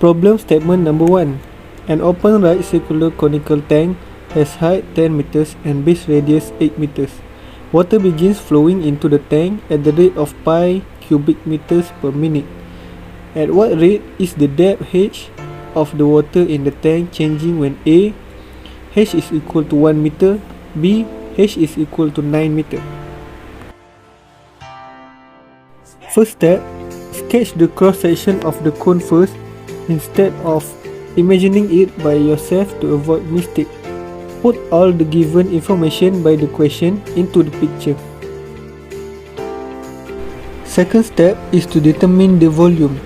Problem statement number 1. An open right circular conical tank has height 10 meters and base radius 8 meters. Water begins flowing into the tank at the rate of pi cubic meters per minute. At what rate is the depth h of the water in the tank changing when A, h is equal to 1 meter, B, h is equal to 9 meter? First step, sketch the cross section of the cone first instead of imagining it by yourself to avoid mistake. Put all the given information by the question into the picture. Second step is to determine the volume.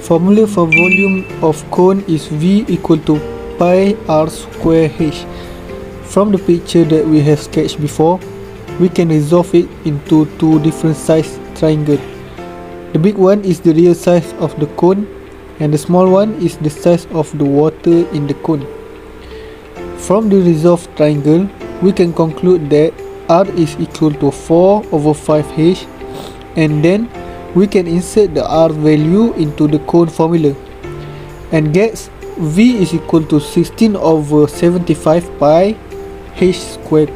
Formula for volume of cone is V equal to pi r square h. From the picture that we have sketched before, we can resolve it into two different size triangles. The big one is the real size of the cone, and the small one is the size of the water in the cone. From the resolved triangle, we can conclude that R is equal to 4 over 5h, and then we can insert the R value into the cone formula and get V is equal to 16 over 75 pi h squared.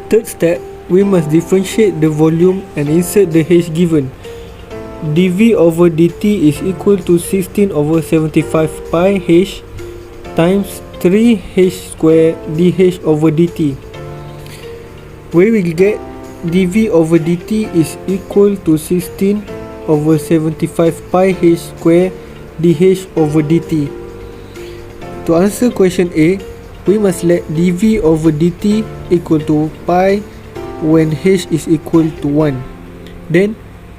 Third step, we must differentiate the volume and insert the h given. dV over dt is equal to 16 over 75 pi h times 3h square dh over dt, where we get dV over dt is equal to 16 over 75 pi h square dh over dt. To answer question A, we must let dV over dt equal to pi when h is equal to 1. Then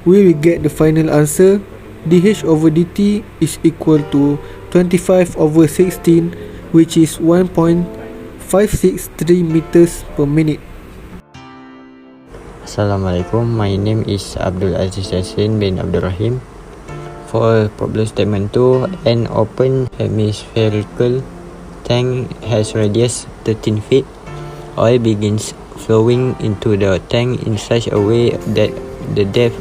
we will get the final answer. dH over dt is equal to 25 over 16, which is 1.563 meters per minute. Assalamualaikum, my name is Abdul Aziz Yassin bin Abdul Rahim. For problem statement 2, an open hemispherical tank has radius 13 feet. Oil begins flowing into the tank in such a way that the depth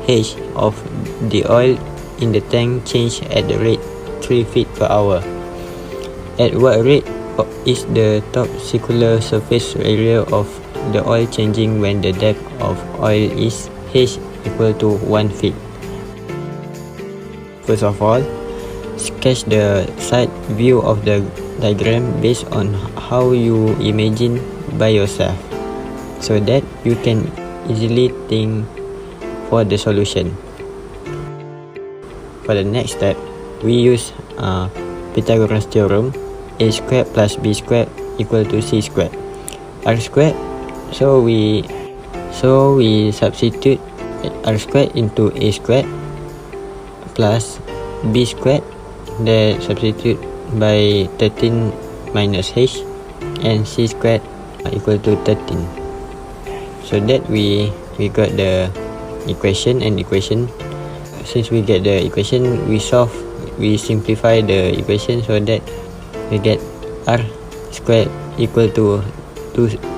h of the oil in the tank change at the rate 3 feet per hour. At what rate is the top circular surface area of the oil changing when the depth of oil is h equal to 1 feet? First of all, sketch the side view of the diagram based on how you imagine by yourself, so that you can easily think for the solution. For the next step, we use Pythagoras theorem, a squared plus b squared equal to c squared, r squared. So we substitute r squared into a squared plus b squared, that substitute by 13 minus h, and c squared equal to 13. So that we got the equation and equation. Since we get the equation, we simplify the equation so that we get r squared equal to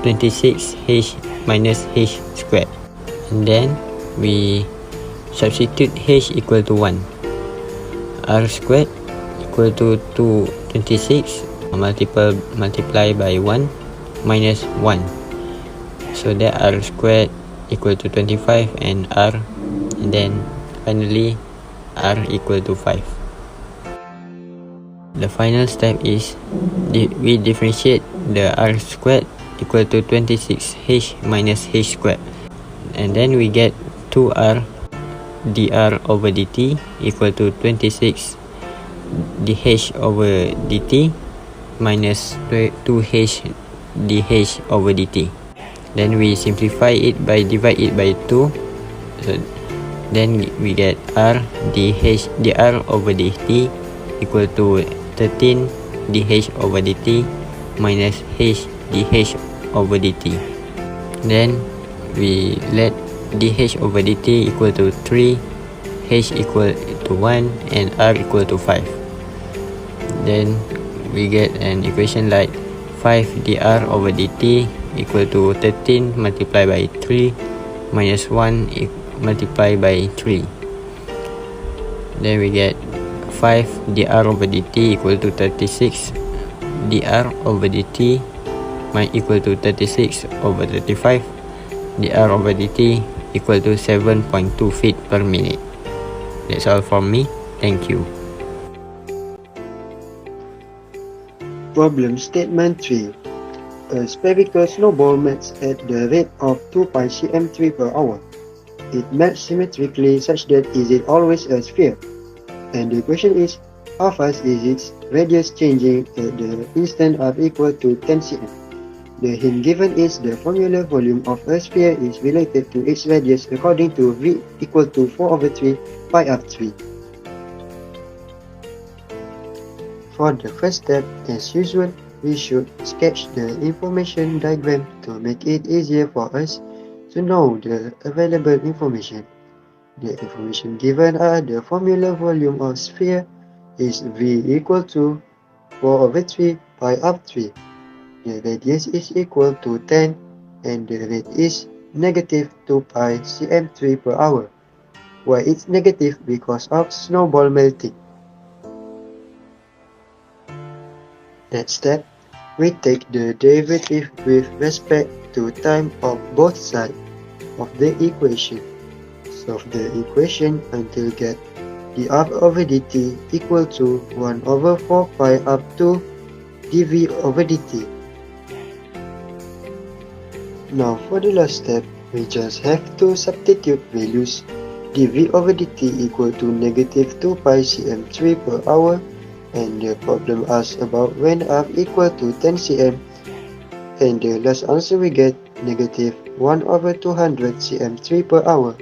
26h minus h squared, and then we substitute h equal to 1. R squared equal to 26 multiply by 1 minus 1. So that r squared equal to 25 and then finally r equal to 5. The final step is we differentiate the r squared equal to 26h minus h squared, and then we get 2r dr over dt equal to 26 dh over dt minus 2h dh over dt. Then we simplify it by divide it by 2, so then we get r dr over dt equal to 13 dh over dt minus h dh over dt. Then we let dh over dt equal to 3, h equal to 1 and r equal to 5. Then we get an equation like 5 dr over dt equal to 13 multiplied by 3 minus 1 multiplied by 3. Then we get 5 dr over dt equal to 36 dr over dt equal to 36 over 35 dr over dt equal to 7.2 feet per minute. That's all from me. Thank you. Problem statement 3. A spherical snowball melts at the rate of 2 pi cm3 per hour. It melts symmetrically such that is it always a sphere? And the question is, how fast is its radius changing at the instant r equal to 10 cm? The hint given is the formula volume of a sphere is related to its radius according to V equal to 4/3 pi r3. For the first step, as usual, we should sketch the information diagram to make it easier for us to know the available information. The information given are the formula volume of sphere is V equal to 4/3 pi r3. The radius is equal to 10 and the rate is negative 2 pi cm3 per hour. Why it's negative? Because of snowball melting. Next step, we take the derivative with respect to time of both sides of the equation. Solve the equation until get dr over dt equal to 1/4 pi up to dv over dt. Now for the last step, we just have to substitute values. dv over dt equal to negative 2 pi cm3 per hour, and the problem asks about when r equal to 10 cm, and the last answer we get negative 1/200 cm3 per hour.